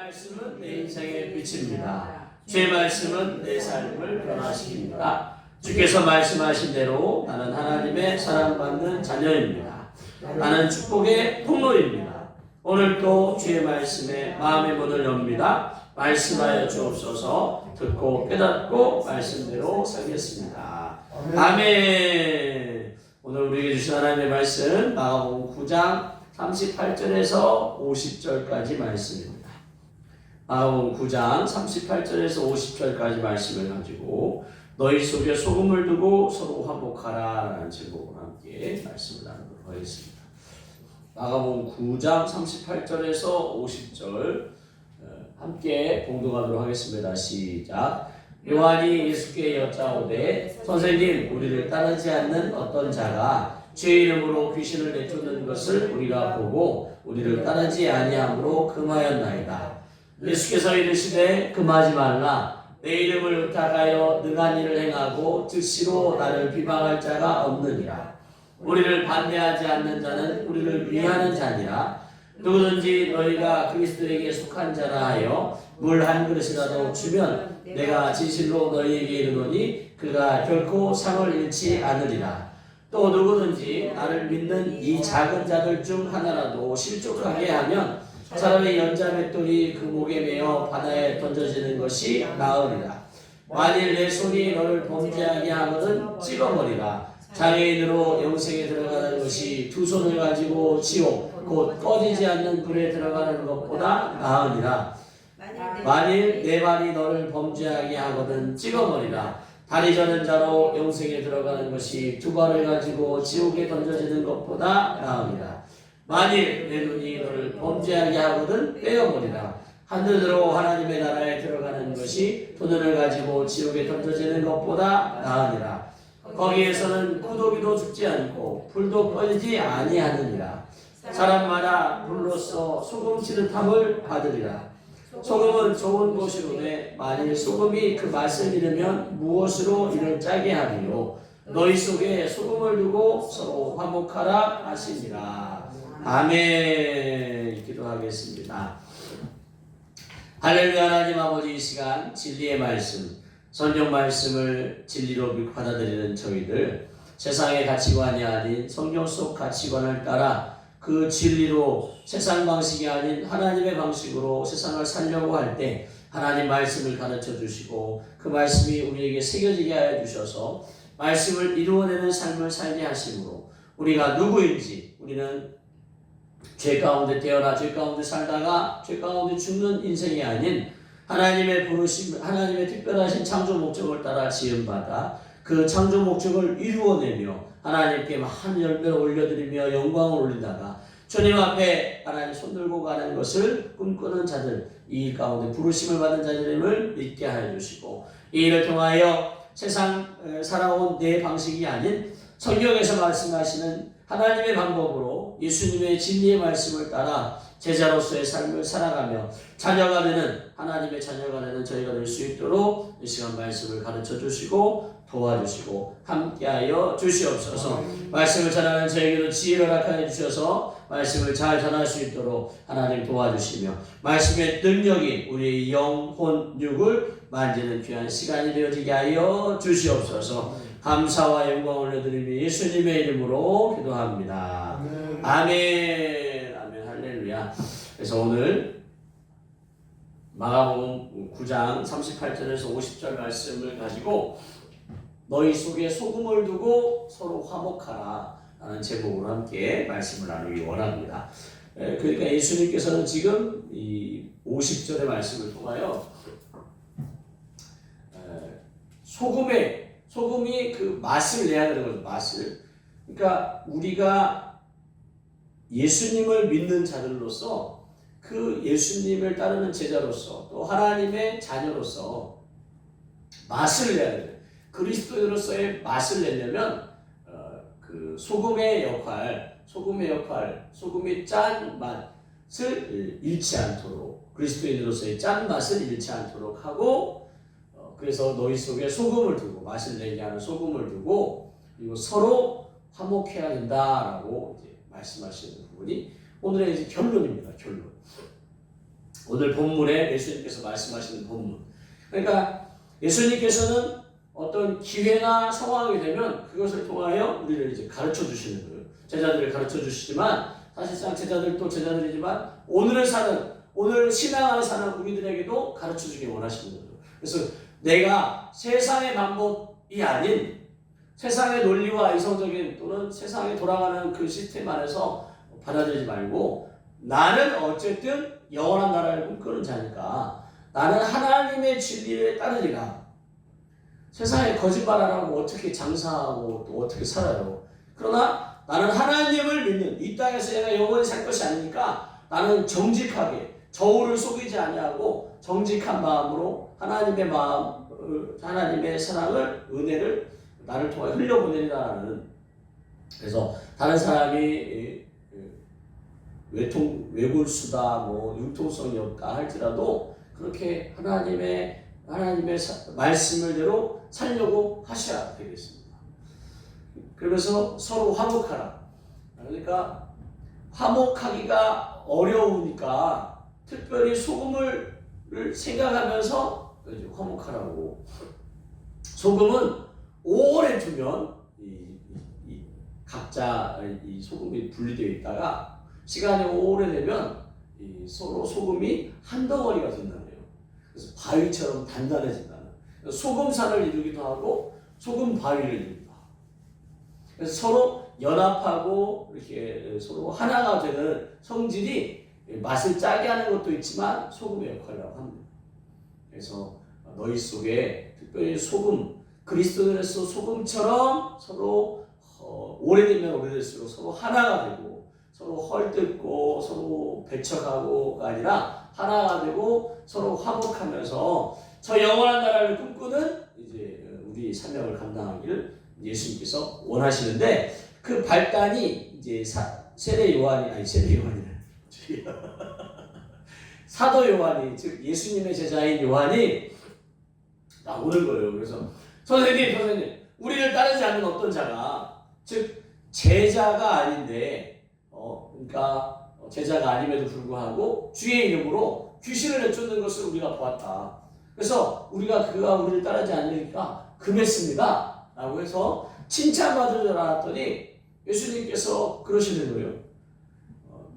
말씀은 내 인생의 빛입니다. 주의 말씀은 내 삶을 변화시킵니다. 주께서 말씀하신 대로 나는 하나님의 사랑받는 자녀입니다. 나는 축복의 통로입니다. 오늘도 주의 말씀에 마음의 문을 엽니다. 말씀하여 주옵소서. 듣고 깨닫고 말씀대로 살겠습니다. 아멘. 오늘 우리에게 주신 하나님의 말씀 마가복음 9장 38절에서 50절까지 말씀입니다. 마가복음 9장 38절에서 50절까지 말씀을 가지고 너희 속에 소금을 두고 서로 화목하라 라는 제목으로 함께 말씀을 나누도록 하겠습니다. 마가복음 9장 38절에서 50절 함께 봉독하도록 하겠습니다. 시작. 요한이 예수께 여짜오되 선생님, 우리를 따르지 않는 어떤 자가 주의 이름으로 귀신을 내쫓는 것을 우리가 보고 우리를 따르지 아니함으로 금하였나이다. 예수께서 이르시되 금하지 말라. 내 이름을 의탁하여 능한 일을 행하고 즉시로 나를 비방할 자가 없느니라. 우리를 반대하지 않는 자는 우리를 위하는 자니라. 누구든지 너희가 그리스도에게 속한 자라 하여 물 한 그릇이라도 주면 내가 진실로 너희에게 이르노니 그가 결코 상을 잃지 않으리라. 또 누구든지 나를 믿는 이 작은 자들 중 하나라도 실족하게 하면 사람의 연자 맷돌이 그 목에 매어 바다에 던져지는 것이 나으리라. 만일 내 손이 너를 범죄하게 하거든 찍어버리라. 장애인으로 영생에 들어가는 것이 두 손을 가지고 지옥 곧 꺼지지 않는 불에 들어가는 것보다 나으니라. 만일 내 발이 너를 범죄하게 하거든 찍어버리라. 다리 저는 자로 영생에 들어가는 것이 두 발을 가지고 지옥에 던져지는 것보다 나으니라. 만일 내 눈이 너를 범죄하게 하거든 떼어버리라. 하늘으로 하나님의 나라에 들어가는 것이 두 눈을 가지고 지옥에 던져지는 것보다 나으니라. 거기에서는 구더기도 죽지 않고 불도 꺼지지 아니하느니라. 사람마다 불로써 소금 치듯함을 받으리라. 소금은 좋은 것이로되 만일 소금이 그 맛을 잃으면 무엇으로 이를 짜게 하리요. 너희 속에 소금을 두고 서로 화목하라 하시니라. 아멘. 기도하겠습니다. 할렐루야. 하나님 아버지, 이 시간 진리의 말씀, 성경 말씀을 진리로 받아들이는 저희들, 세상의 가치관이 아닌 성경 속 가치관을 따라 그 진리로 세상 방식이 아닌 하나님의 방식으로 세상을 살려고 할 때 하나님 말씀을 가르쳐 주시고 그 말씀이 우리에게 새겨지게 하여 주셔서 말씀을 이루어내는 삶을 살게 하심으로 우리가 누구인지, 우리는 죄 가운데 태어나 죄 가운데 살다가 죄 가운데 죽는 인생이 아닌 하나님의 부르심, 하나님의 특별하신 창조 목적을 따라 지음받아 그 창조 목적을 이루어내며 하나님께 많은 열매를 올려드리며 영광을 올리다가 주님 앞에 하나님 손들고 가는 것을 꿈꾸는 자들, 이 일 가운데 부르심을 받은 자들임을 믿게 하여 주시고 이 일을 통하여 세상 살아온 내 방식이 아닌 성경에서 말씀하시는 하나님의 방법으로 예수님의 진리의 말씀을 따라 제자로서의 삶을 살아가며 자녀가 되는, 하나님의 자녀가 되는 저희가 될 수 있도록 이 시간 말씀을 가르쳐 주시고 도와주시고 함께하여 주시옵소서. 말씀을 전하는 저에게도 지혜를 허락하여 주셔서 말씀을 잘 전할 수 있도록 하나님 도와주시며 말씀의 능력이 우리의 영혼 육을 만지는 귀한 시간이 되어지게 하여 주시옵소서. 감사와 영광을 올려드리며 예수님의 이름으로 기도합니다. 아멘. 아멘. 할렐루야. 그래서 오늘 마가복음 9장 38절에서 50절 말씀을 가지고 너희 속에 소금을 두고 서로 화목하라 라는 제목으로 함께 말씀을 나누기 원합니다. 그러니까 예수님께서는 지금 이 50절의 말씀을 통하여 소금이 그 맛을 내야 되는 거죠. 맛을. 그러니까 우리가 예수님을 믿는 자들로서, 그 예수님을 따르는 제자로서, 또 하나님의 자녀로서 맛을 내야 돼요. 그리스도인으로서의 맛을 내려면 그 소금의 역할, 소금의 짠 맛을 잃지 않도록, 그리스도인으로서의 짠 맛을 잃지 않도록 하고, 그래서 너희 속에 소금을 두고, 맛을 내게 하는 소금을 두고, 그리고 서로 화목해야 된다라고 이제 말씀하시는 부분이 오늘의 이제 결론입니다. 결론. 오늘 본문에 예수님께서 말씀하시는 본문. 그러니까 예수님께서는 어떤 기회나 상황이 되면 그것을 통하여 우리를 이제 가르쳐 주시는 거예요. 제자들을 가르쳐 주시지만 사실상 제자들도 제자들이지만 오늘을 사는, 오늘 신앙을 사는 우리들에게도 가르쳐 주길 원하시는 거죠. 그래서 내가 세상의 방법이 아닌 세상의 논리와 이성적인 또는 세상에 돌아가는 그 시스템 안에서 받아들이지 말고 나는 어쨌든 영원한 나라를 꿈꾸는 자니까 나는 하나님의 진리에 따르리라. 세상에 거짓말하라고 어떻게 장사하고 또 어떻게 살아요. 그러나 나는 하나님을 믿는, 이 땅에서 내가 영원히 살 것이 아니니까 나는 정직하게 저울을 속이지 아니하고 정직한 마음으로 하나님의 마음, 하나님의 사랑을, 은혜를 나를 통해 흘려보내리라는. 그래서 다른 사람이 외골수다, 뭐 융통성이 없다 할지라도 그렇게 하나님의 말씀을대로 살려고 하셔야 되겠습니다. 그러면서 서로 화목하라. 그러니까 화목하기가 어려우니까 특별히 소금을 생각하면서 화목하라고. 소금은 오래 두면 각자 이 소금이 분리되어 있다가 시간이 오래되면 서로 소금이 한 덩어리가 된다네요. 그래서 바위처럼 단단해진다는. 소금산을 이루기도 하고 소금 바위를 이루기도 하고. 그래서 서로 연합하고 이렇게 서로 하나가 되는 성질이 맛을 짜게 하는 것도 있지만 소금의 역할이라고 합니다. 그래서 너희 속에 특별히 소금, 그리스도인에서 소금처럼 서로 오래되면 오래될수록 서로 하나가 되고 서로 헐뜯고 서로 배척하고가 아니라 하나가 되고 서로 화목하면서 저 영원한 나라를 꿈꾸는 이제 우리 사명을 감당하기를 예수님께서 원하시는데 그 발단이 이제 세례 요한이 사도 요한이, 즉 예수님의 제자인 요한이 나오는 거예요. 그래서 선생님 우리를 따르지 않는 어떤 자가, 즉 제자가 아닌데 그러니까 제자가 아님에도 불구하고 주의 이름으로 귀신을 내쫓는 것을 우리가 보았다. 그래서 그가 우리를 따르지 않으니까 금했습니다 라고 해서 칭찬받을 줄 알았더니 예수님께서 그러시는 거예요.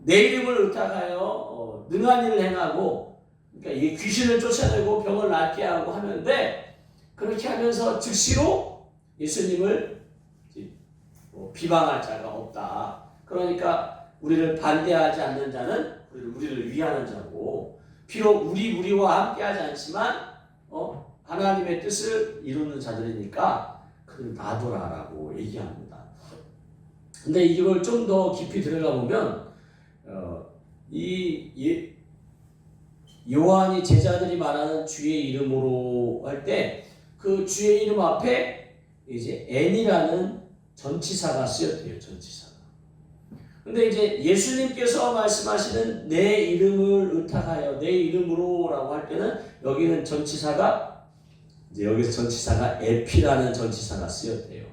내 이름을 의탁하여 능한 일을 행하고, 그러니까 이게 귀신을 쫓아내고 병을 낫게 하고 하는데, 그렇게 하면서 즉시로 예수님을 비방할 자가 없다. 그러니까 우리를 반대하지 않는 자는 우리를 위하는 자고, 비록 우리와 함께하지 않지만 하나님의 뜻을 이루는 자들이니까 그를 놔둬라라고 얘기합니다. 근데 이걸 좀 더 깊이 들어가 보면 요한이 제자들이 말하는 주의 이름으로 할 때 그 주의 이름 앞에 이제 N이라는 전치사가 쓰였대요. 전치사가. 근데 이제 예수님께서 말씀하시는 내 이름을 의탁하여 내 이름으로라고 할 때는 여기는 전치사가 이제 여기서 전치사가 에피라는 전치사가 쓰였대요.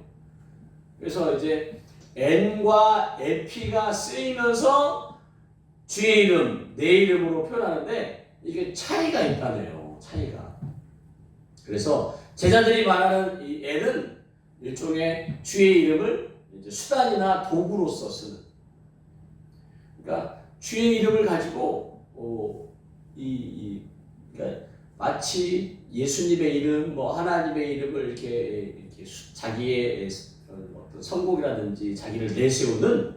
그래서 이제 N과 에피가 쓰이면서 주의 이름, 내 이름으로 표현하는데 이게 차이가 있다네요. 차이가. 그래서 제자들이 말하는 이 N은 일종의 주의 이름을 이제 수단이나 도구로서 쓰는. 그러니까 주의 이름을 가지고 그러니까 마치 예수님의 이름, 뭐 하나님의 이름을 이렇게 자기의 어떤 성공이라든지 자기를 내세우는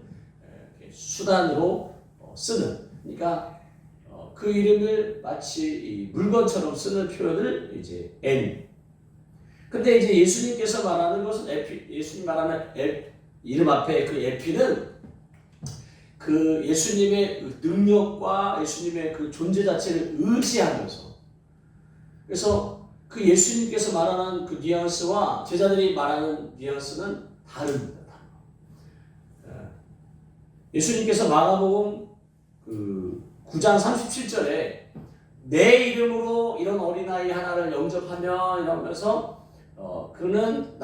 수단으로 쓰는. 그러니까 그 이름을 마치 물건처럼 쓰는 표현을 이제 N. 근데 이제 예수님께서 말하는 것은 에피, 예수님 말하는 이름 앞에 그 에피는 그 예수님의 능력과 예수님의 그 존재 자체를 의지하면서, 그래서 그 예수님께서 말하는 그 뉘앙스와 제자들이 말하는 뉘앙스는 다릅니다. 예수님께서 마가복음 9장 37절에 내 이름으로 이런 어린아이 하나를 영접하면 이러면서 그는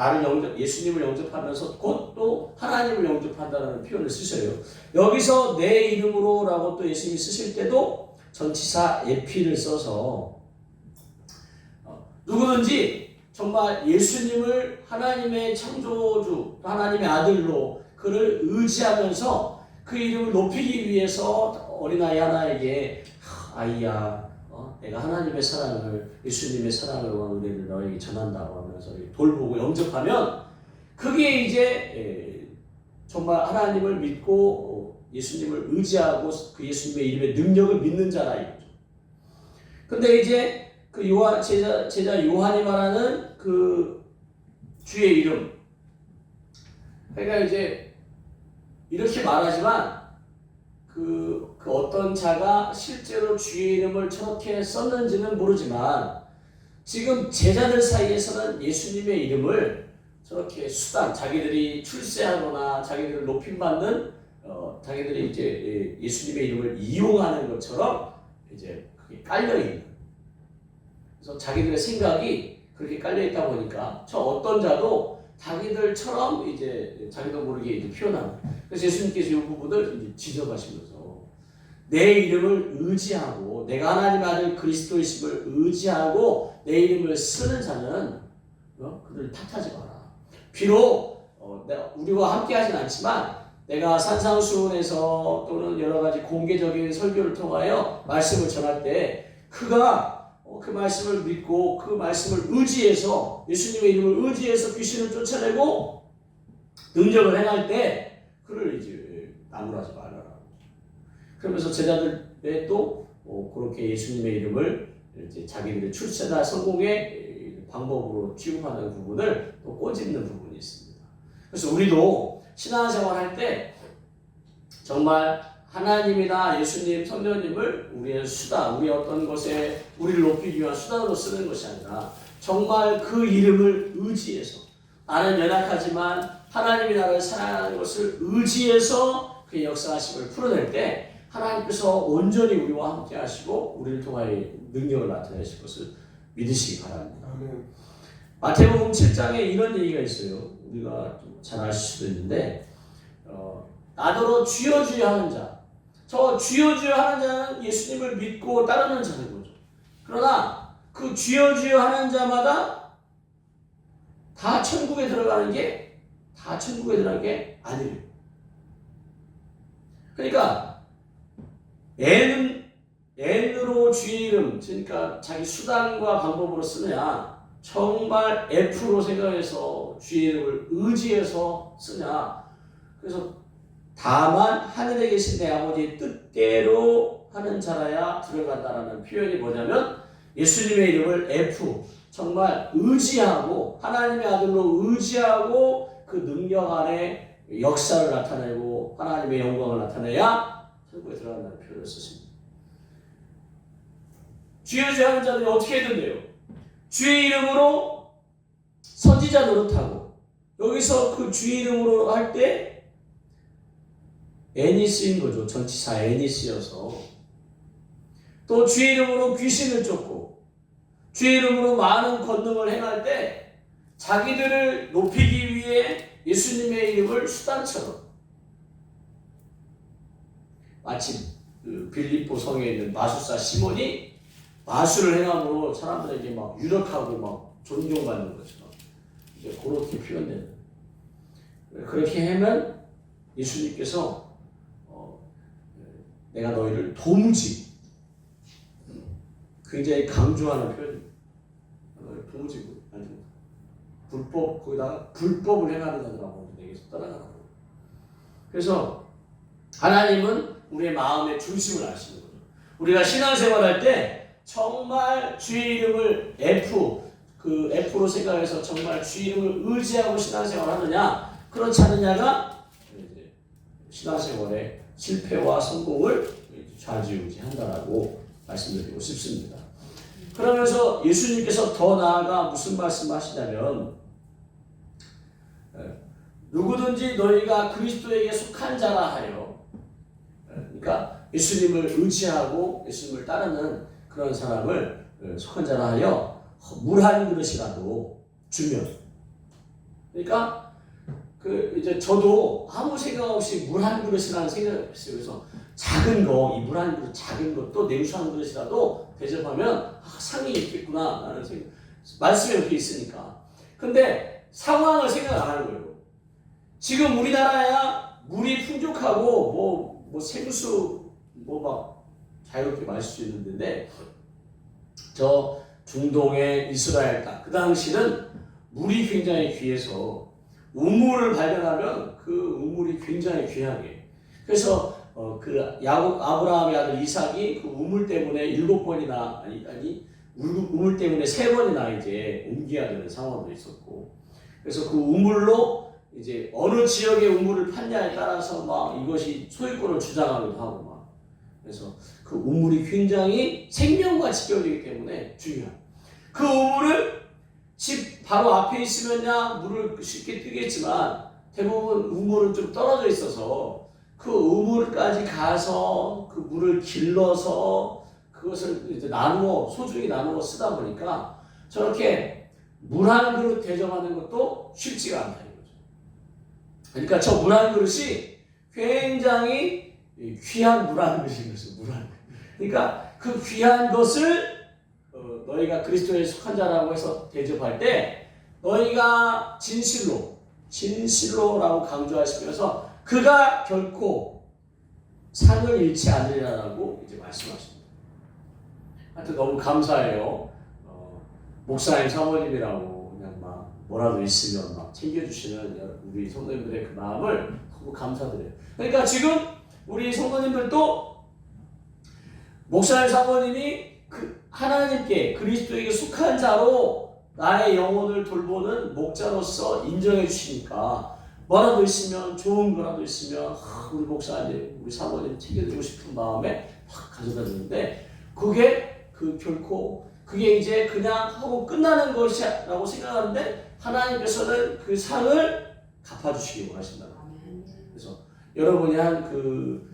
예수님을 영접하면서 곧 또 하나님을 영접한다는 표현을 쓰셔요. 여기서 내 이름으로라고 또 예수님이 쓰실 때도 전치사 에피를 써서 누구든지 정말 예수님을 하나님의 창조주, 하나님의 아들로 그를 의지하면서 그 이름을 높이기 위해서 어린아이 하나에게 아이야, 내가 하나님의 사랑을, 예수님의 사랑을 은혜를 너에게 전한다고 하면서 돌보고 영접하면 그게 이제 정말 하나님을 믿고 예수님을 의지하고 그 예수님의 이름의 능력을 믿는 자라 이거죠. 근데 이제 그 제자 요한이 말하는 그 주의 이름, 그러니까 이제 이렇게 말하지만 그 어떤 자가 실제로 주의 이름을 저렇게 썼는지는 모르지만 지금 제자들 사이에서는 예수님의 이름을 저렇게 수단, 자기들이 출세하거나 자기들을 높임받는 자기들이 이제 예수님의 이름을 이용하는 것처럼 이제 그게 깔려 있는. 그래서 자기들의 생각이 그렇게 깔려 있다 보니까 저 어떤 자도 자기들처럼 이제 자기도 모르게 이제 표현하는. 그래서 예수님께서 이 부분을 이제 지적하시면서 내 이름을 의지하고 내가 하나님의 아들 그리스도이심을 의지하고 내 이름을 쓰는 자는 그들을 탓하지 마라. 비록 우리와 함께하진 않지만 내가 산상수훈에서 또는 여러 가지 공개적인 설교를 통하여 말씀을 전할 때 그가 그 말씀을 믿고 그 말씀을 의지해서 예수님의 이름을 의지해서 귀신을 쫓아내고 능력을 행할 때 그를 이제 나무라지 말라라고. 그러면서 제자들의 또 그렇게 예수님의 이름을 이제 자기들의 출세나 성공의 방법으로 취급하는 부분을 또 꼬집는 부분이 있습니다. 그래서 우리도 신앙생활 할 때 정말 하나님이나 예수님, 성령님을 우리의 수단, 우리의 어떤 것에 우리를 높이기 위한 수단으로 쓰는 것이 아니라 정말 그 이름을 의지해서 나는 연약하지만 하나님이 나를 사랑하는 것을 의지해서 그의 역사하심을 풀어낼 때 하나님께서 온전히 우리와 함께 하시고 우리를 통하여 능력을 나타내실 것을 믿으시기 바랍니다. 마태복음 7장에 이런 얘기가 있어요. 우리가 좀 잘 아실 수도 있는데 나더러 주여 주여 하는 자, 저 주여 주여 하는 자는 예수님을 믿고 따르는 자는 거죠. 그러나 그 주여 주여 하는 자마다 다 천국에 들어가는 게 아니래요. 그러니까 N으로 주의 이름, 그러니까 자기 수단과 방법으로 쓰느냐, 정말 F로 생각해서 주의 이름을 의지해서 쓰냐. 그래서 다만 하늘에 계신 내 아버지의 뜻대로 하는 자라야 들어간다라는 표현이 뭐냐면 예수님의 이름을 F, 정말 의지하고 하나님의 아들로 의지하고 그 능력 안에 역사를 나타내고 하나님의 영광을 나타내야 천국에 들어간다는 표현을 썼습니다. 주여 주여 하는 자들이 어떻게 해야 된대요? 주의 이름으로 선지자 노릇하고, 여기서 그 주의 이름으로 할 때 N이 쓰인 거죠. 전치사 N이 쓰여서. 또 주의 이름으로 귀신을 쫓고 주의 이름으로 많은 권능을 행할 때 자기들을 높이기 위해 예수님의 이름을 수단처럼, 마치 그 빌립보 성에 있는 마술사 시몬이 마술을 행함으로 사람들에게 막 유력하고 막 존경받는 것처럼 이제 그렇게 표현되는. 그렇게 하면 예수님께서 내가 너희를 도무지, 굉장히 강조하는 표현입니다. 도무지 아니 불법, 거기다가 불법을 행하는 자들하고 내게서 떠나가라고. 그래서 하나님은 우리의 마음의 중심을 아시는 거죠. 우리가 신앙생활할 때 정말 주의 이름을 그 F로 생각해서 정말 주의 이름을 의지하고 신앙생활 하느냐, 그렇지 않느냐가 이제 신앙생활의 실패와 성공을 좌지우지한다라고 말씀드리고 싶습니다. 그러면서 예수님께서 더 나아가 무슨 말씀하시냐면, 누구든지 너희가 그리스도에게 속한 자라 하여, 그러니까 예수님을 의지하고 예수님을 따르는 그런 사람을 속한 자라 하여 물 한 그릇이라도 주면, 그러니까 이제 저도 아무 생각 없이 물 한 그릇이라는 생각을 했어요. 그래서 작은 거, 이 물 한 그릇 작은 것도 냉수 한 그릇이라도 대접하면 상이 있겠구나 라는 생각. 말씀에 이렇게 있으니까. 근데 상황을 생각 안 하는 거예요. 지금 우리나라야 물이 풍족하고 뭐 생수 뭐 막 자유롭게 마실 수 있는데 저 중동의 이스라엘 땅 그 당시는 물이 굉장히 귀해서 우물을 발견하면 그 우물이 굉장히 귀하게. 그래서 그 야곱 아브라함의 아들 이삭이 그 우물 때문에 7번이나 아니 우물 때문에 3번이나 이제 옮겨야 되는 상황도 있었고. 그래서 그 우물로 이제 어느 지역의 우물을 팠냐에 따라서 막 이것이 소유권을 주장하기도 하고 막. 그래서 그 우물이 굉장히 생명과 직결되기 때문에 중요한. 그 우물을 집 바로 앞에 있으면야 물을 쉽게 뜨겠지만 대부분 우물은 좀 떨어져 있어서 그 우물까지 가서 그 물을 길러서 그것을 이제 소중히 나누어 쓰다 보니까 저렇게 물 한 그릇 대접하는 것도 쉽지가 않다 이거죠. 그러니까 저 물 한 그릇이 굉장히 귀한 물 한 그릇인 거죠. 물 한 그릇. 그러니까 그 귀한 것을 너희가 그리스도에 속한 자라고 해서 대접할 때 너희가 진실로라고 강조하시면서 그가 결코 상을 잃지 않으리라고 이제 말씀하십니다. 하여튼 너무 감사해요. 목사님 사모님이라고 그냥 막 뭐라도 있으면 막 챙겨주시는 우리 성도님들의 그 마음을 너무 감사드려요. 그러니까 지금 우리 성도님들도 목사님 사모님이 그 하나님께 그리스도에게 속한 자로 나의 영혼을 돌보는 목자로서 인정해 주시니까 뭐라도 있으면 좋은 거라도 있으면 우리 목사님 우리 사모님 챙겨드리고 싶은 마음에 확 가져다 주는데 그게 결코 그게 이제 그냥 하고 끝나는 것이라고 생각하는데 하나님께서는 그 상을 갚아주시기 원하신다. 그래서 여러분이 한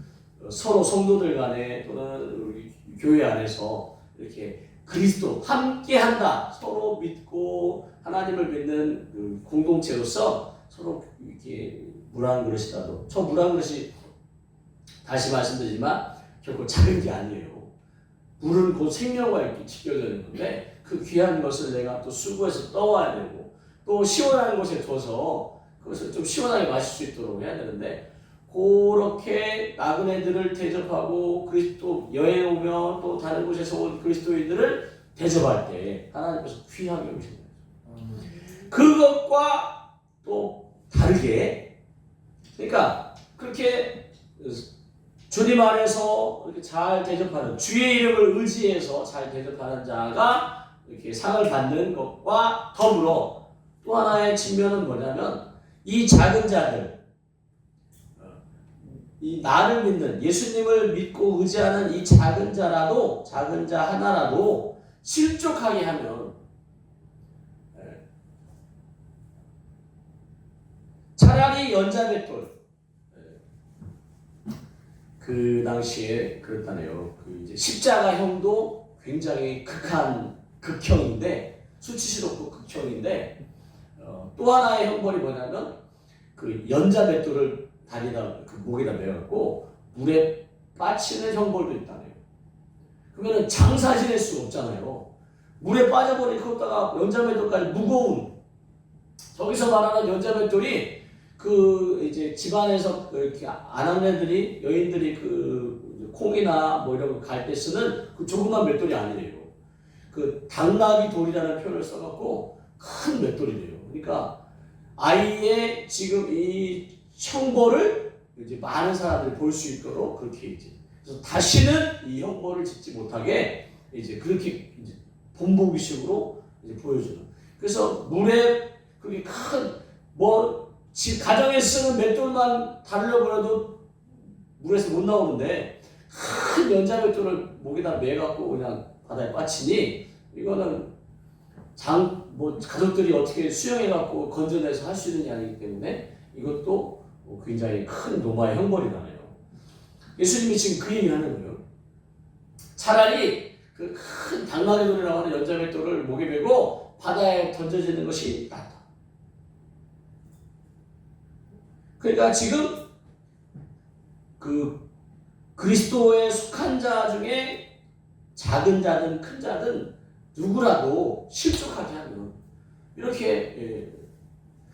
서로 성도들 간에 또는 우리 교회 안에서 이렇게 그리스도 함께한다. 서로 믿고 하나님을 믿는 그 공동체로서 서로 이렇게 물 한 그릇이라도 저 물 한 그릇이 다시 말씀드리지만 결코 작은 게 아니에요. 물은 곧 생명과 이렇게 지켜지는 건데 그 귀한 것을 내가 또 수고해서 떠와야 되고 또 시원한 곳에 둬서 그것을 좀 시원하게 마실 수 있도록 해야 되는데 그렇게 나그네들을 대접하고 그리스도 여행 오면 또 다른 곳에서 온 그리스도인들을 대접할 때 하나님께서 귀하게 오신 거예요. 그것과 또 다르게 그러니까 그렇게 주님 안에서 이렇게 잘 대접하는 주의 이름을 의지해서 잘 대접하는 자가 이렇게 상을 받는 것과 더불어 또 하나의 측면은 뭐냐면 이 작은 자들 이 나를 믿는 예수님을 믿고 의지하는 이 작은 자 하나라도 실족하게 하면 차라리 연자맷돌 그 당시에 그렇다네요. 그 이제 십자가형도 굉장히 극형인데 수치스럽고 극형인데 또 하나의 형벌이 뭐냐면 그 연자맷돌을 다리다 그 목에다 매갖고 물에 빠치는 형벌도 있다네요. 그러면은 장사 지낼 수가 없잖아요. 물에 빠져버린 거다가 연자맷돌까지 무거운 저기서 말하는 연자맷돌이 그 이제 집안에서 이렇게 아낙네들이 여인들이 그 콩이나 뭐 이런 거 갈 때 쓰는 그 조그만 맷돌이 아니래요. 그 당나귀 돌이라는 표현을 써갖고 큰 맷돌이래요. 그러니까 아이의 지금 이 형벌을 이제 많은 사람들이 볼 수 있도록 그렇게 이제 그래서 다시는 이 형벌을 짓지 못하게 이제 그렇게 이제 본보기식으로 이제 보여주는. 그래서 물에 그게 큰 집 가정에 쓰는 맷돌만 달려버려도 물에서 못 나오는데 큰 연자맷돌을 목에다 매갖고 그냥 바다에 빠치니 이거는 가족들이 어떻게 수영해갖고 건져내서 할 수 있는 게 아니기 때문에 이것도 굉장히 큰 노마의 형벌이 나네요. 예수님이 지금 그 얘기를 하는 거예요. 차라리 그 큰 당나귀돌이라고 하는 연자맷돌을 목에 메고 바다에 던져지는 것이 낫다. 그러니까 지금 그 그리스도에 속한 자 중에 작은 자든 큰 자든 누구라도 실족하게 하면 이렇게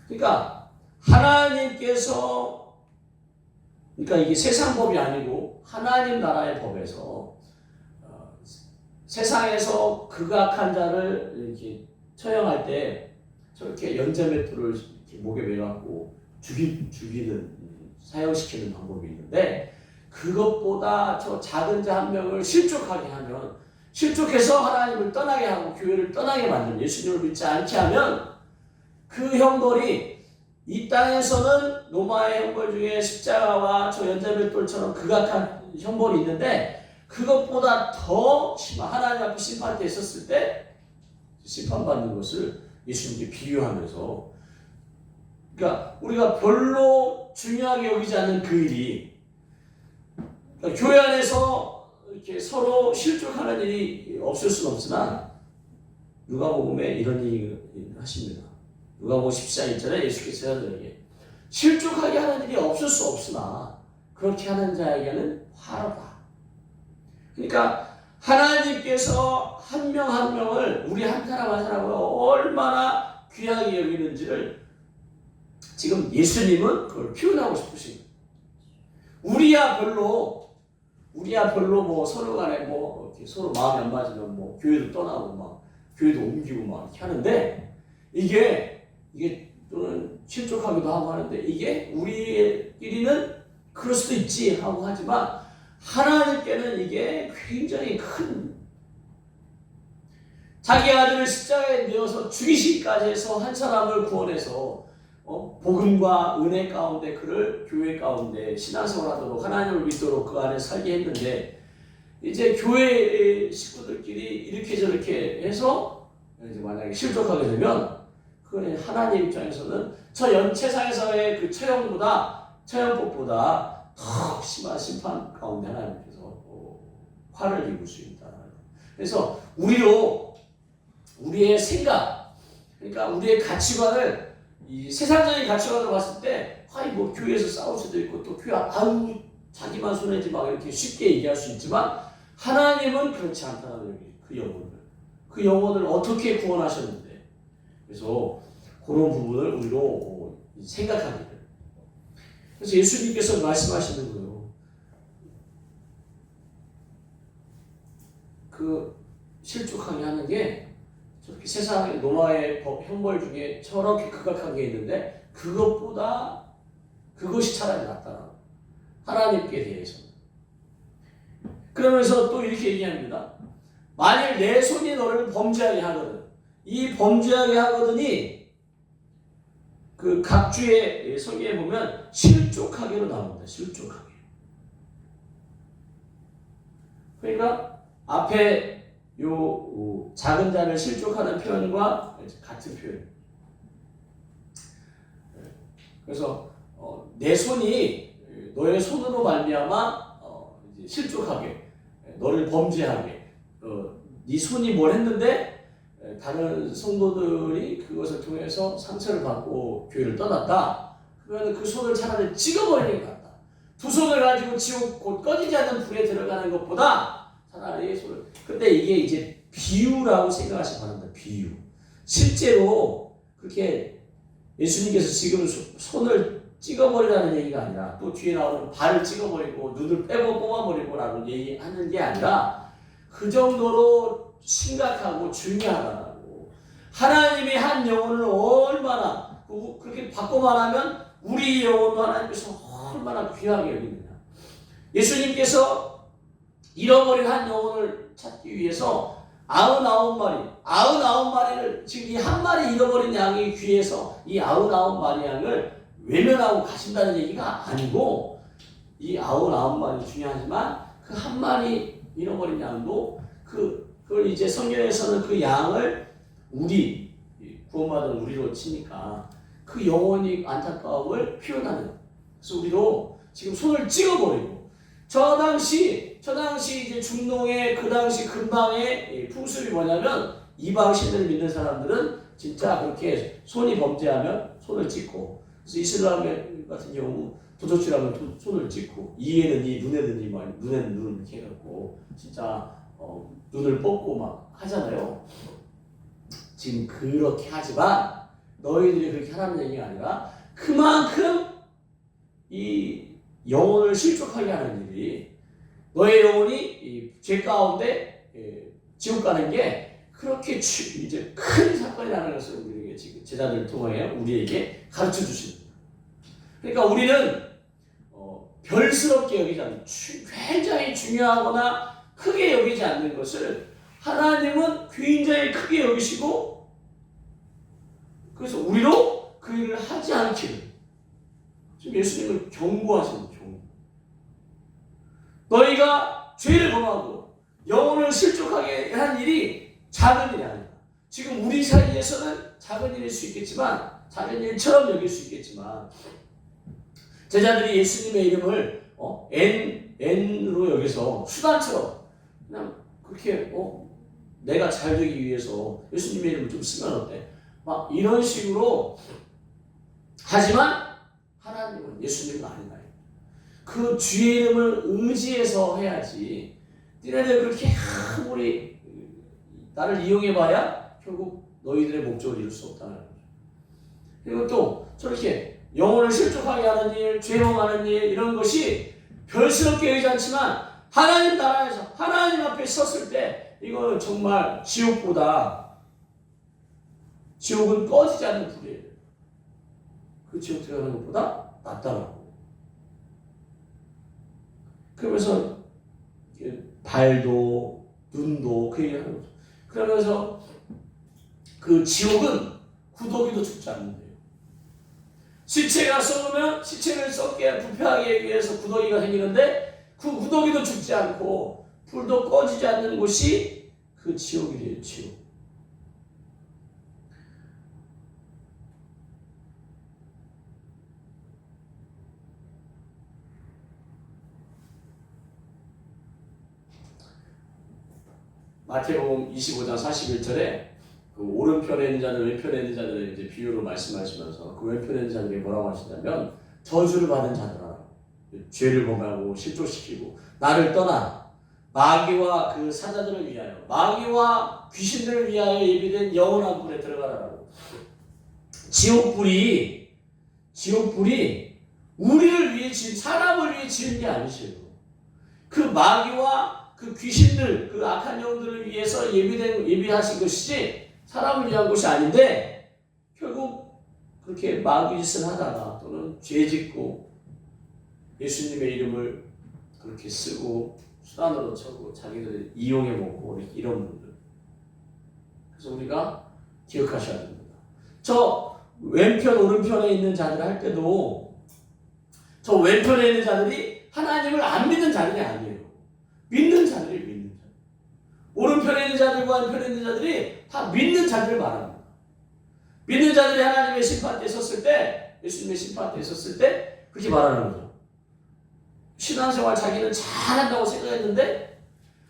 그러니까 하나님께서 그러니까 이게 세상 법이 아니고 하나님 나라의 법에서 세상에서 극악한 자를 이렇게 처형할 때 저렇게 연자맷돌을 이렇게 목에 매갖고 죽이는 사형시키는 방법이 있는데 그것보다 저 작은 자 한 명을 실족하게 하면 실족해서 하나님을 떠나게 하고 교회를 떠나게 만들면 예수님을 믿지 않게 하면 그 형벌이 이 땅에서는 로마의 형벌 중에 십자가와 저 연자맷돌처럼 극악한 형벌이 있는데 그것보다 더 심한 하나님 앞에 심판대 있었을 때 심판받는 것을 예수님께 비유하면서 그러니까 우리가 별로 중요하게 여기지 않는 그 일이 그러니까 교회 안에서 이렇게 서로 실족하는 일이 없을 수는 없으나 누가복음에 이런 얘기를 하십니다. 누가복음 14장 1절에 예수께서 저에게 실족하게 하는 일이 없을 수 없으나 그렇게 하는 자에게는 화로다. 그러니까 하나님께서 한 명 한 명을 우리 한 사람 한 사람을 얼마나 귀하게 여기는지를 지금 예수님은 그걸 표현하고 싶으신 거예요. 우리야 별로 뭐 서로 간에 뭐 이렇게 서로 마음이 안 맞으면 뭐 교회도 떠나고 막 교회도 옮기고 막 이렇게 하는데 이게 또는 실족하기도 하고 하는데 이게 우리끼리는 그럴 수도 있지 하고 하지만 하나님께는 이게 굉장히 큰 자기 아들을 십자가에 내어서 죽이시기까지 해서 한 사람을 구원해서 복음과 은혜 가운데 그를 교회 가운데 신앙생활하도록 하나님을 믿도록 그 안에 살게 했는데 이제 교회 식구들끼리 이렇게 저렇게 해서 이제 만약에 실족하게 되면 그건 하나님 입장에서는 저 세상에서의 그 처형법보다 더 심한 심판 가운데 하나님께서 화를 입을 수 있다. 그래서 우리의 생각, 그러니까 우리의 가치관을 이 세상적인 가치관으로 봤을 때, 뭐 교회에서 싸울 수도 있고 또 교회 자기만 손해지 막 이렇게 쉽게 얘기할 수 있지만 하나님은 그렇지 않다는 얘기. 그 영혼을 어떻게 구원하셨는데, 그래서 그런 부분을 우리로 생각하게 돼요. 그래서 예수님께서 말씀하시는 거예요. 그 실족하게 하는 게 저렇게 세상의 로마의 형벌 중에 저렇게 극악한 게 있는데 그것보다 그것이 차라리 낫다. 하나님께 대해서는. 그러면서 또 이렇게 얘기합니다. 만일 내 손이 너를 범죄하게 하거든. 이 범죄하게 하거든이 그 각주의 성경에 보면 실족하게로 나옵니다. 실족하게. 그러니까 앞에 요 작은 자를 실족하는 표현과 같은 표현. 그래서 내 손이 너의 손으로 말미암아 실족하게, 너를 범죄하게, 네 손이 뭘 했는데 다른 성도들이 그것을 통해서 상처를 받고 교회를 떠났다. 그러면 그 손을 차라리 찍어버리는 게 낫다. 두 손을 가지고 지옥 곧 꺼지지 않는 불에 들어가는 것보다 차라리 손을. 근데 이게 이제 비유라고 생각하시기 바랍니다. 비유. 실제로 그렇게 예수님께서 지금 손을 찍어버리라는 얘기가 아니라 또 뒤에 나오는 발을 찍어버리고 눈을 뽑아버리고라는 얘기하는 게 아니라 그 정도로 심각하고 중요하다고. 하나님이 한 영혼을 얼마나 그렇게 바꿔 말하면 우리 영혼도 하나님께서 얼마나 귀하게 여기느냐. 예수님께서 잃어버린 한 영혼을 찾기 위해서 99마리를 지금 이 한 마리 잃어버린 양이 귀해서 이 99마리 양을 외면하고 가신다는 얘기가 아니고 이 99마리 중요하지만 그 한 마리 잃어버린 양도 그걸 이제 성경에서는 그 양을 우리 구원받은 우리로 치니까 그 영혼이 안타까움을 표현하는. 그래서 우리도 지금 손을 찍어버리고 저 당시 이제 중동의 그 당시 근방의 풍습이 뭐냐면 이방 신들을 믿는 사람들은 진짜 그렇게 손이 범죄하면 손을 찍고, 그래서 이슬람 같은 경우 도적질하면 손을 찢고, 이에는 이, 눈에는 이, 눈에는 눈을 이렇게 해갖고 진짜 눈을 뽑고 막 하잖아요. 지금 그렇게 하지만 너희들이 그렇게 하라는 얘기가 아니라 그만큼 이 영혼을 실족하게 하는 일이, 너의 영혼이 이 죄 가운데 지옥 가는 게 그렇게 이제 큰 사건이라는 것을 우리에게 지금 제자들을 통해 우리에게 가르쳐 주십니다. 그러니까 우리는 별스럽게 여기지 않는, 굉장히 중요하거나 크게 여기지 않는 것을 하나님은 굉장히 크게 여기시고, 그래서 우리로 그 일을 하지 않기를 지금 예수님을 경고하십니다. 너희가 죄를 범하고 영혼을 실족하게 한 일이 작은 일이 아니다. 지금 우리 사이에서는 작은 일일 수 있겠지만, 작은 일처럼 여길 수 있겠지만, 제자들이 예수님의 이름을 N으로 여기서 수단처럼 그냥 그렇게 내가 잘 되기 위해서 예수님의 이름을 좀 쓰면 어때? 막 이런 식으로 하지만 하나님은 예수님은 아니다. 그 주의 이름을 의지해서 해야지. 니네들 그렇게 아무리 나를 이용해봐야 결국 너희들의 목적을 이룰 수 없다는 거죠. 그리고 또 저렇게 영혼을 실족하게 하는 일, 죄범하는 일, 이런 것이 별스럽게 여기지 않지만 하나님 나라에서 하나님 앞에 섰을 때 이거는 정말 지옥은 꺼지지 않는 불이에요. 그 지옥 들어가는 것보다 낫다라고. 그러면서 발도 눈도 그 얘기하는 거죠. 그러면서 그 지옥은 구더기도 죽지 않는데요. 시체가 썩으면 시체를 썩게 부패하게 하기 위해서 구더기가 생기는데 그 구더기도 죽지 않고 불도 꺼지지 않는 곳이 그 지옥이래요. 지옥. 마태복음 25장 41절에 그 오른편에 있는 자들, 왼편에 있는 자들을 이제 비유로 말씀하시면서 그 왼편에 있는 자들에게 뭐라고 하시냐면 저주를 받은 자들아, 죄를 범하고 실족시키고 나를 떠나 마귀와 그 사자들을 위하여, 마귀와 귀신들을 위하여 예비된 영원한 불에 들어가라라고. 지옥불이 우리를 위해 사람을 위해 지은 게 아니시요. 그 마귀와 그 귀신들, 그 악한 영들을 위해서 예비하신 것이지 사람을 위한 것이 아닌데, 결국 그렇게 마귀짓을 하다가 또는 죄 짓고 예수님의 이름을 그렇게 쓰고 수단으로 쳐고 자기들을 이용해 먹고 이런 분들. 그래서 우리가 기억하셔야 됩니다. 저 왼편 오른편에 있는 자들 할 때도 저 왼편에 있는 자들이 하나님을 안 믿는 자들이 아니에요. 믿는 자들이 믿는 자들. 오른편에 있는 자들과 왼편에 있는 자들이 다 믿는 자들을 말합니다. 믿는 자들이 하나님의 심판대에 섰을 때, 예수님의 심판대에 섰을 때 그렇게 말하는 거죠. 신앙생활 자기는 잘한다고 생각했는데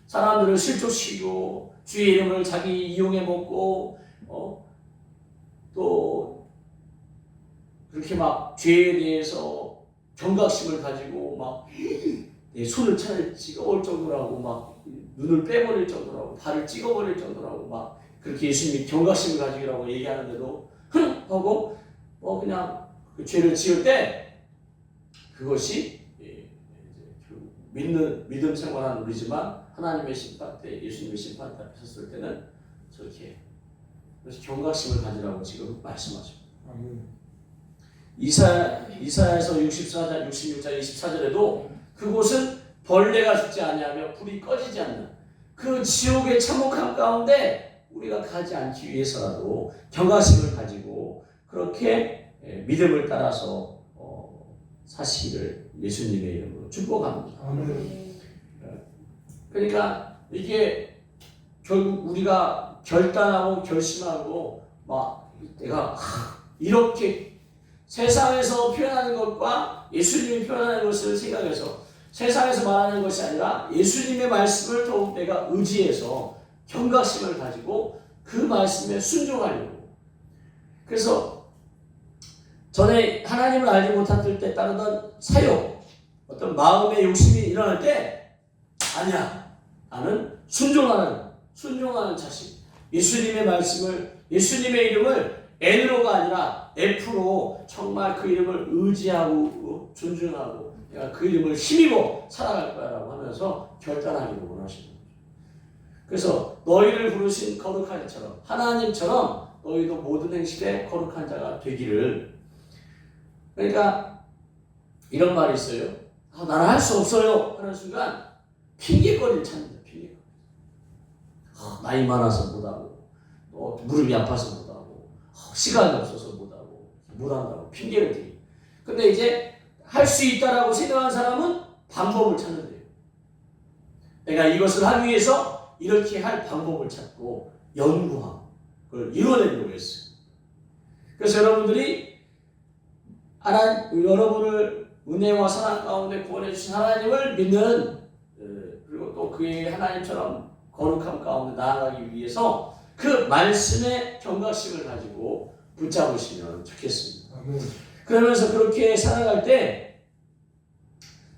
사람들을 실족시키고 주의 이름을 자기 이용해 먹고 또 그렇게 막 죄에 대해서 경각심을 가지고 막 손을 차라리 찍어버릴 정도로 하고 막 눈을 빼버릴 정도로 하고 발을 찍어버릴 정도로 하고 막 그렇게 예수님이 경각심을 가지라고 얘기하는데도 하고 그냥 그 죄를 지을 때 그것이 믿음 생활하는 우리지만 하나님의 심판 때, 예수님의 심판 때 앞에 섰을 때는 저렇게, 그래서 경각심을 가지라고 지금 말씀하십니다. 이사야에서 64장, 66장 24절에도 그곳은 벌레가 죽지 아니하며 불이 꺼지지 않는 그 지옥의 참혹함 가운데 우리가 가지 않기 위해서라도 경각심을 가지고 그렇게 믿음을 따라서 사시기를 예수님의 이름으로 축복합니다. 그러니까 이게 결국 우리가 결단하고 결심하고 막 내가 이렇게 세상에서 표현하는 것과 예수님이 표현하는 것을 생각해서 세상에서 말하는 것이 아니라 예수님의 말씀을 더욱 내가 의지해서 경각심을 가지고 그 말씀에 순종하려고. 그래서 전에 하나님을 알지 못할 때 따르던 사욕, 어떤 마음의 욕심이 일어날 때 아니야. 나는 순종하는 자식. 예수님의 말씀을, 예수님의 이름을 N으로가 아니라 F로 정말 그 이름을 의지하고 존중하고 내가 그 이름을 힘입어 살아갈 거야라고 하면서 결단하기를 원하시는 거죠. 그래서 너희를 부르신 거룩한 자처럼 하나님처럼 너희도 모든 행실에 거룩한 자가 되기를. 그러니까 이런 말이 있어요. 나는 할 수 없어요 하는 순간 핑계거리를 찾는다. 핑계거리. 나이 많아서 못하고 무릎이 아파서 못하고 시간이 없어서 못하고 못한다고 핑계를 대요. 근데 이제 할 수 있다라고 생각한 사람은 방법을 찾는데요. 내가 이것을 하기 위해서 이렇게 할 방법을 찾고 연구하고 그걸 이뤄내려고 했어요. 그래서 여러분들이 여러분을 은혜와 사랑 가운데 구원해 주신 하나님을 믿는, 그리고 또 그의 하나님처럼 거룩함 가운데 나아가기 위해서 그 말씀의 경각심을 가지고 붙잡으시면 좋겠습니다. 그러면서 그렇게 살아갈 때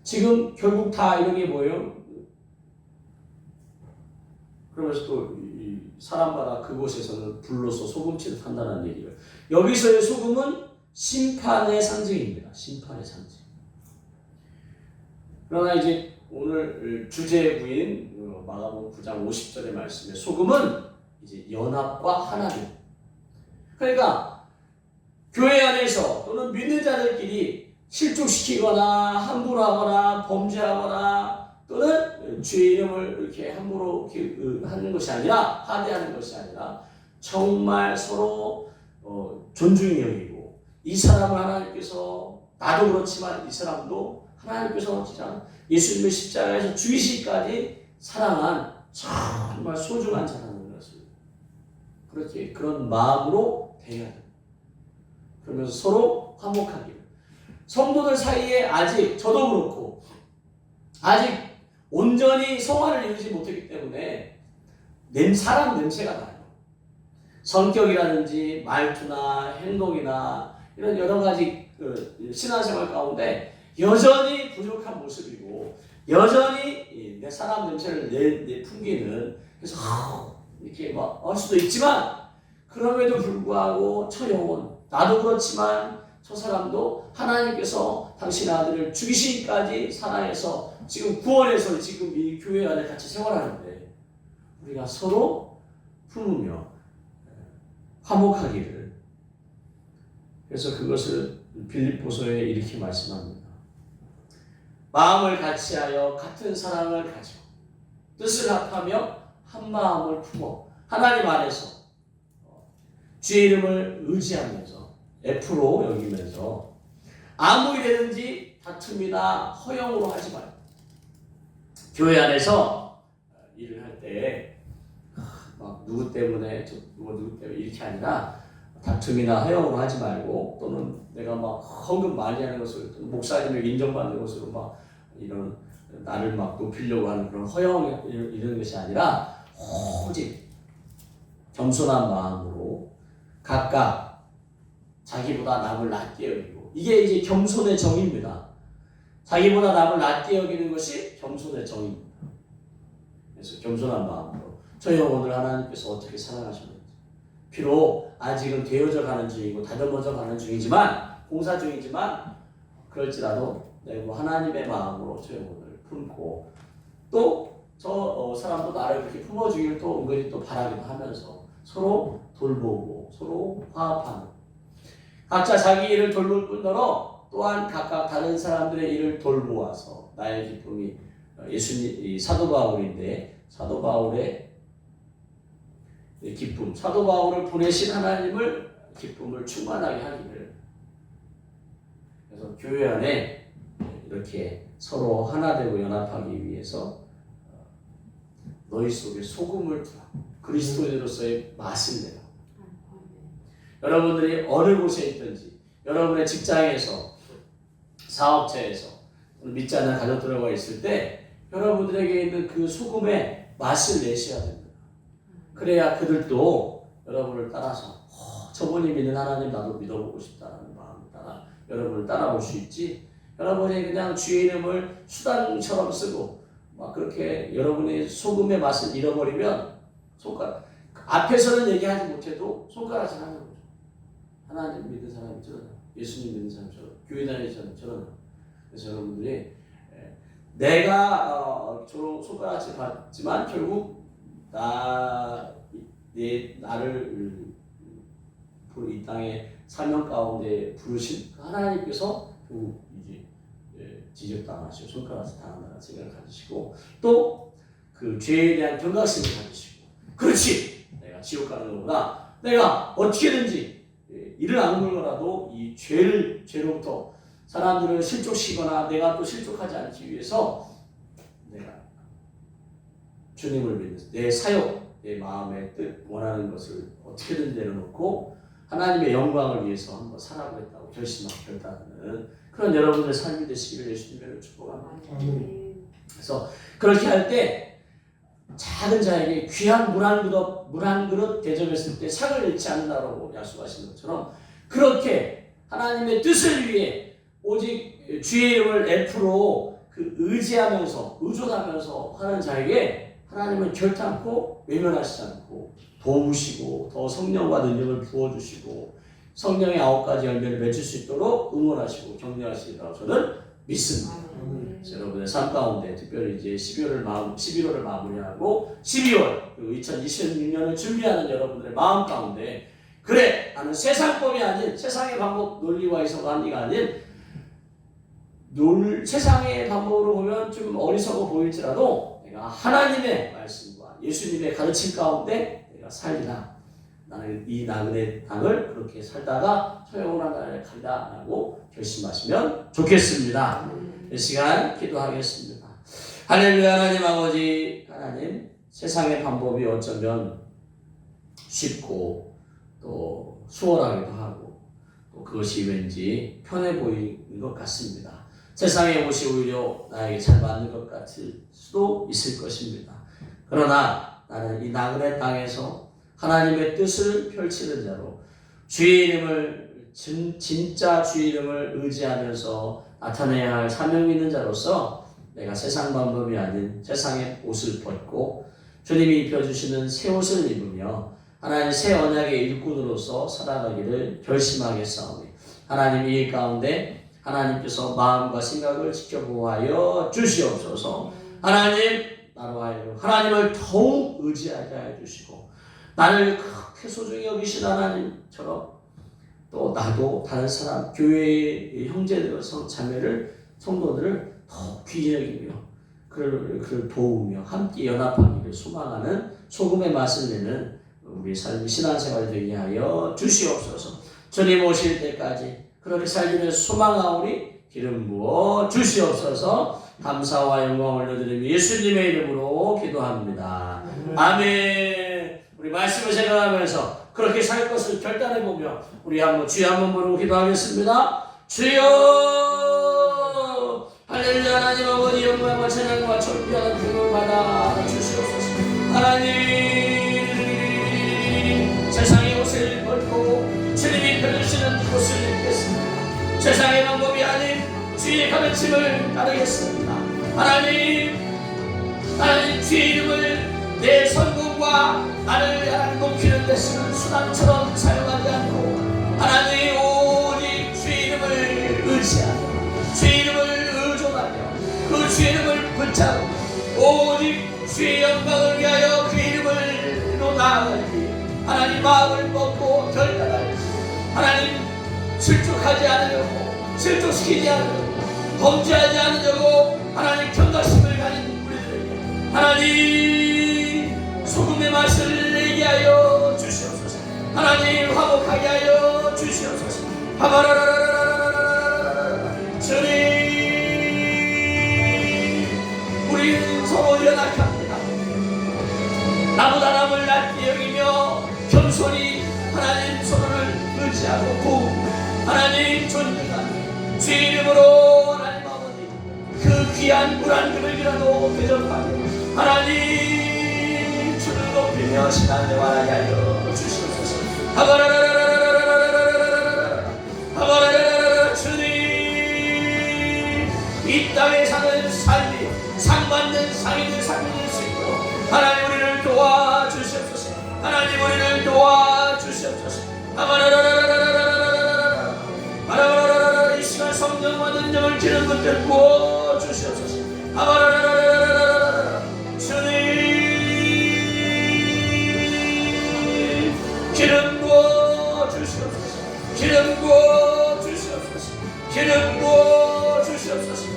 지금 결국 다 이런 게 뭐예요? 그러면서 또 사람마다 그곳에서는 불로서 소금치를 탄다는 얘기를. 여기서의 소금은 심판의 상징입니다. 심판의 상징. 그러나 이제 오늘 주제부인 마가복음 9장 50절의 말씀에 소금은 이제 연합과 하나됨. 그러니까 교회 안에서 또는 믿는 자들끼리 실족시키거나 함부로 하거나 범죄하거나 또는 주의 이름을 이렇게 함부로 이렇게 하는 것이 아니라 하대하는 것이 아니라 정말 서로 존중히 여기고 이 사람을 하나님께서 나도 그렇지만 이 사람도 하나님께서 진짜 예수님의 십자가에서 죽이시기까지 사랑한 정말 소중한 자라는 것을 그렇게 그런 마음으로 대해야 됩니다. 그러면서 서로 화목하기를. 성도들 사이에 아직 저도 그렇고 아직 온전히 성화를 이루지 못했기 때문에 사람 냄새가 나요. 성격이라든지 말투나 행동이나 이런 여러 가지 신앙생활 가운데 여전히 부족한 모습이고 여전히 내 사람 냄새를 내 풍기는 그래서 이렇게 막 할 수도 있지만 그럼에도 불구하고 저 영혼 나도 그렇지만 저 사람도 하나님께서 당신 아들을 죽이시기까지 사랑해서 지금 구원해서 지금 이 교회 안에 같이 생활하는데 우리가 서로 품으며 화목하기를. 그래서 그것을 빌립보서에 이렇게 말씀합니다. 마음을 같이하여 같은 사랑을 가지고 뜻을 합하며 한 마음을 품어 하나님 안에서 주의 이름을 의지하면서 F로 여기면서 아무리 되든지 다툼이나 허영으로 하지 말고 교회 안에서 일을 할 때 막 누구 때문에 누구 때문에 이렇게 아니라 다툼이나 허영으로 하지 말고 또는 내가 막 헌금 많이 하는 것을 목사님에게 인정받는 것으로 막 이런 나를 막 높이려고 하는 그런 허영 이런 것이 아니라 오직 겸손한 마음으로 각각 자기보다 남을 낮게 여기고 이게 이제 겸손의 정의입니다. 자기보다 남을 낮게 여기는 것이 겸손의 정의입니다. 그래서 겸손한 마음으로 저 영혼을 하나님께서 어떻게 사랑하셨는지 비록 아직은 되어져 가는 중이고 다듬어져 가는 중이지만 공사 중이지만 그럴지라도 내가 하나님의 마음으로 저 영혼을 품고 또 저 사람도 나를 그렇게 품어주기를 또 은근히 또 바라기도 하면서 서로 돌보고 서로 화합하는 각자 자기 일을 돌볼 뿐더러 또한 각각 다른 사람들의 일을 돌보아서 나의 기쁨이 예수님 사도 바울인데 사도 바울의 기쁨 사도 바울을 보내신 하나님을 기쁨을 충만하게 하기를. 그래서 교회 안에 이렇게 서로 하나 되고 연합하기 위해서 너희 속에 소금을 두라. 그리스도인으로서의 맛을 내라. 여러분들이 어느 곳에 있든지 여러분의 직장에서 사업체에서 믿지 않는 가족들과 있을 때 여러분들에게 있는 그 소금의 맛을 내셔야 됩니다. 그래야 그들도 여러분을 따라서 저분이 믿는 하나님 나도 믿어보고 싶다는 마음을 여러분을 따라올 수 있지. 여러분이 그냥 주의 이름을 수단처럼 쓰고 막 그렇게 여러분의 소금의 맛을 잃어버리면 손가락 앞에서는 얘기하지 못해도 손가락질 하는 거죠. 하나님 믿는 사람이 저러나, 예수님 믿는 사람이 저러나, 교회 다니는 사람이 저러나. 그래서 여러분들이 내가 손가락질 받지만 결국 나를 이 땅의 사명 가운데 부르신 하나님께서 결국 이제 지적당하시고 손가락질 당한다는 생각을 가지시고 또 그 죄에 대한 경각심을 가지시고 그렇지 내가 지옥 가는 것보다 내가 어떻게든지 이를 악물고라도 이 죄로부터 사람들을 실족시거나 내가 또 실족하지 않기 위해서 내가 주님을 믿는 내 사역, 내 마음의 뜻 원하는 것을 어떻게든 내려놓고 하나님의 영광을 위해서 한번 살아보겠다고 결단하는 그런 여러분들의 삶이 되시기를 예수님으로 축복합니다. 그래서 그렇게 할 때 작은 자에게 귀한 물 한 그릇 대접했을 때 상을 잃지 않는다고 약속하신 것처럼 그렇게 하나님의 뜻을 위해 오직 주의 이름을 F로 의지하면서 의존하면서 하는 자에게 하나님은 결단코 외면하시지 않고 도우시고 더 성령과 능력을 부어주시고 성령의 9가지 열매를 맺을 수 있도록 응원하시고 격려하시리라고 저는 믿습니다. 그래서 여러분의 삶 가운데 특별히 이제 11월을 마무리하고 12월 그리고 2026년을 준비하는 여러분들의 마음 가운데 그래 나는 세상법이 아닌 세상의 방법 논리와 해석 합리가 아닌 세상의 방법으로 보면 좀 어리석어 보일지라도 내가 하나님의 말씀과 예수님의 가르침 가운데 내가 살리라. 나는 이 나그네 땅을 그렇게 살다가 소영한 나라에 간다라고 결심하시면 좋겠습니다. 이 시간 기도하겠습니다. 할렐루야. 하나님 아버지 하나님 세상의 방법이 어쩌면 쉽고 또 수월하기도 하고 또 그것이 왠지 편해 보이는 것 같습니다. 세상의 것이 오히려 나에게 잘 맞는 것 같을 수도 있을 것입니다. 그러나 나는 이 나그네 땅에서 하나님의 뜻을 펼치는 자로 주의 이름을 진짜 주의 이름을 의지하면서 나타내야 할 사명이 있는 자로서 내가 세상 방법이 아닌 세상의 옷을 벗고 주님이 입혀주시는 새 옷을 입으며 하나님 새 언약의 일꾼으로서 살아가기를 결심하겠사오니 하나님 이 가운데 하나님께서 마음과 생각을 지켜보아여 주시옵소서. 하나님 나로 하여금 하나님을 더욱 의지하게 하여 주시고 나를 그렇게 소중히 여기신 하나님처럼 또 나도 다른 사람 교회의 형제들 자매를 성도들을 더욱 귀히 여기며 그를 도우며 함께 연합하기를 소망하는 소금의 맛을 내는 우리 삶의 신앙생활이 되게 하여 주시옵소서. 주님 오실 때까지 그렇게 살기를 소망하오니 기름 부어 주시옵소서. 감사와 영광을 올려드리며 예수님의 이름으로 기도합니다. 아멘. 우리 말씀을 생각하면서 그렇게 살 것을 결단해보며 우리 한번 주여 한번 부르고 기도하겠습니다. 주여 할렐루야. 하나님 아버지 영광과 찬양과 존귀한 기쁨을 받아 주시옵소서. 하나님 세상의 옷을 벗고 주님이 펴주시는 옷을 입겠습니다. 세상의 방법이 아닌 주의 가르침을 따르겠습니다. 하나님 주의 이름을 내 성공과 나를 향한 높이는 데 쓰는 수단처럼 사용하지 않고 하나님 오직 주의 이름을 의지하며 주의 이름을 의존하며 그 주의 이름을 붙잡고 오직 주의 영광을 위하여 그 이름으로 나아가기 하나님 마음을 먹고 결단하여 하나님 실족하지 않으려고 실족시키지 않으려고 범죄하지 않으려고 하나님 경각심을 가진 우리들에게 하나님 소금의 맛을 내게 하여 주시옵소서. 하나님 화목하게 하여 주시옵소서. 주님 우리는 서로 연약합니다. 나보다 남을 낮게 여기며 겸손히 하나님 서로를 의지하고 도우며 하나님 존중하며 주의 이름으로 하나님 아버지 그 귀한 물 한 그릇이라도 대접하며 하나님 주를 높이며 신앙을 완하게 하여 주시옵소서. 붙들고 주시옵소서. 주님 기름 부어 주시옵소서. 기름 부어 주시옵소서. 기름 부어 주시옵소서.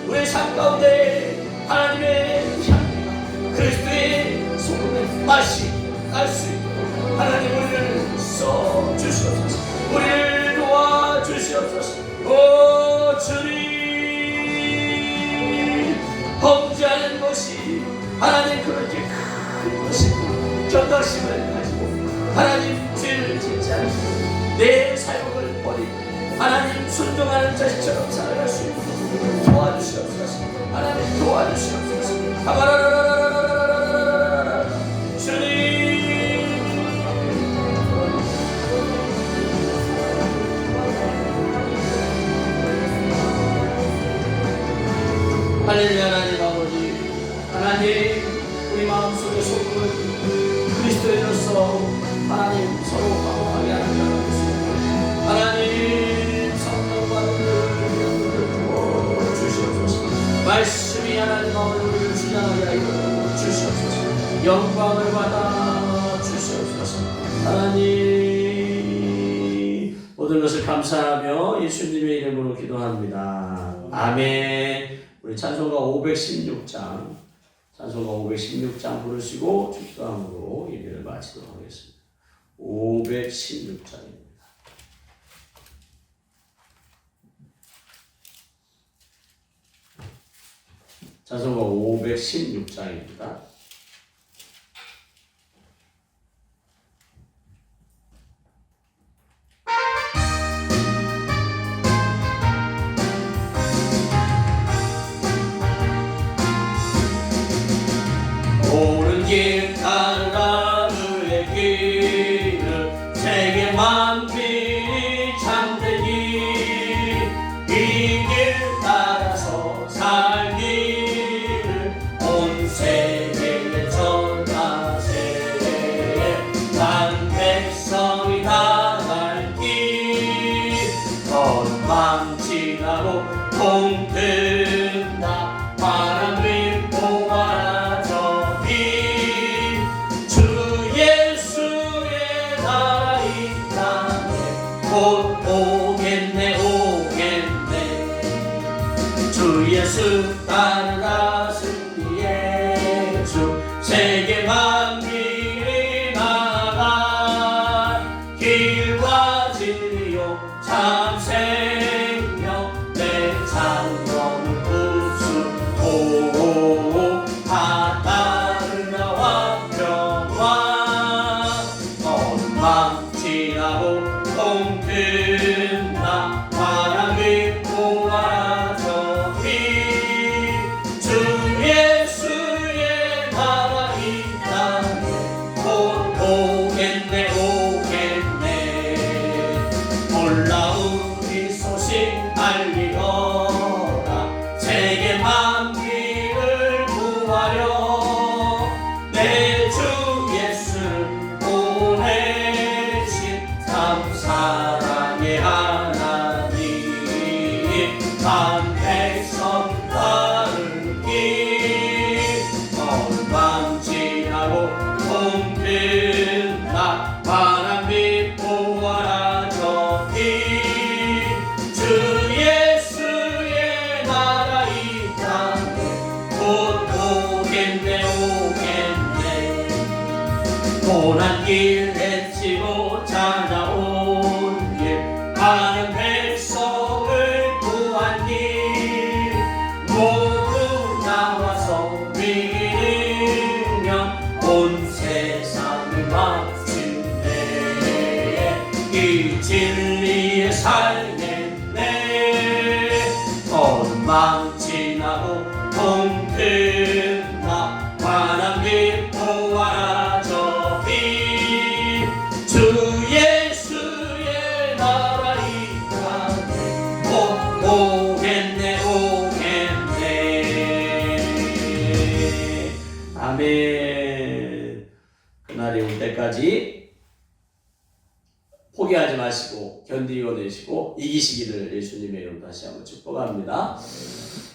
우리 삶 가운데 하나님의 향기가 그리스도의 소금의 맛이 날 수 있도록 하나님 우리를 써 주시옵소서. 우리를 도와 주시옵소서. 오 주님, 범죄하는 것이 하나님 그렇게 큰 것이고 경각심을 가지고 하나님 죄를 짓지 않고 내 사역을 버리고 하나님 순종하는 자식처럼 살아갈 수 있도록 도와주시옵소서. 하나님 도와주시옵소서. 주님 할렐루야. 하나님 아버지, 하나님 우리 마음속에 소금을 그리스도인으로서 하나님 서로 화목하게 하는 줄 알겠습니다. 하나님 성령과 능력을 부어주시옵소서. 말씀이 하나님 아버지 우리를 주장하게 하여 주시옵소서. 영광을 받아 주시옵소서. 하나님 모든 것을 감사하며 예수님의 이름으로 기도합니다. 아멘. 우리 찬송가 516장 부르시고 축도함으로 예배를 마치도록 하겠습니다. 516장입니다. 찬송가 516장입니다. 옳은 길 따라 그의 길을 세계 만민이 참되니 이 길 따라서 살기를 온 세계에 전하세. 난 백성이 나갈 길 헛만 지나고 동든다. 바람을 보아라 곧 오겠네 주 예수 따르라 승리의 주 세계 만민이 나아갈 길과 진리요 참 생명 내 창명을 부수고 다 따르 나와 평화 험망 지나고 동든다. 바람이 보아라 저기 주 예수의 나라 이 땅에 곧 오겠네 놀라운 이 소식 알리어라. 세계 만민을 구하려 내 주 예수를 보내신 사랑의 하나님 한 백성 따르기 험망 지나고 동든다. 바람이 보아라 저기 주 예수의 나라 이 땅에 곧 오겠네 고난 길 헤치고 찾아온 길 많은 백성을 구한 길 모두 나와서 믿으면 온 세상을 마침내 이 진리에 살겠네. 험망 지나고 동든다. 바람이 보아라 저기 주 예수의 나라 이 땅에 곧 오겠네 아멘. 때까지 포기하지 마시고 견디고 내시고 이기시기를 예수님의 이름으로 다시 한번 축복합니다.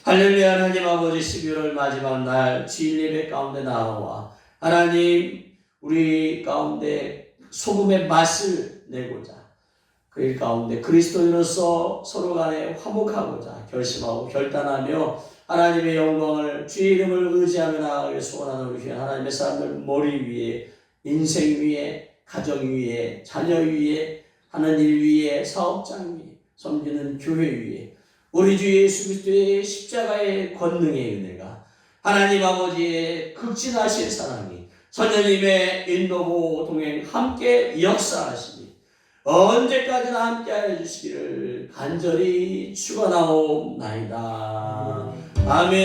할렐루야. 하나님 아버지, 12월 마지막 날 주일 예배 가운데 나와 하나님 우리 가운데 소금의 맛을 내고자 그 일 가운데 그리스도인으로서 서로 간에 화목하고자 결심하고 결단하며 하나님의 영광을 주의 이름을 의지하며 나아가길 소원하는 우리 하나님의 사람들 머리 위에 인생 위에 가정 위에 자녀 위에 하는 일 위에 사업장 위에 섬기는 교회 위에 우리 주 예수 그리스도의 십자가의 권능의 은혜가 하나님 아버지의 극진하신 사랑이 선녀님의 인도보 동행 함께 역사하시니 언제까지나 함께하여 주시기를 간절히 축원하옵나이다. 아멘.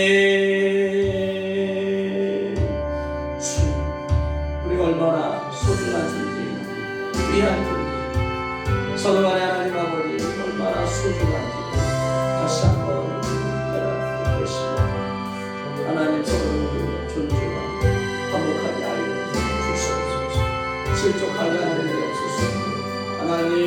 주, 우리가 얼마나 소중한 존재입니다. 귀한 존재. 서로 간에 하나님 아버지 얼마나 소중한지 다시 한번 깨닫고 계시고 하나님 서로 존중하고 화목하게 하여 주시옵소서. 실족하게 하는 일 없으시고 하나님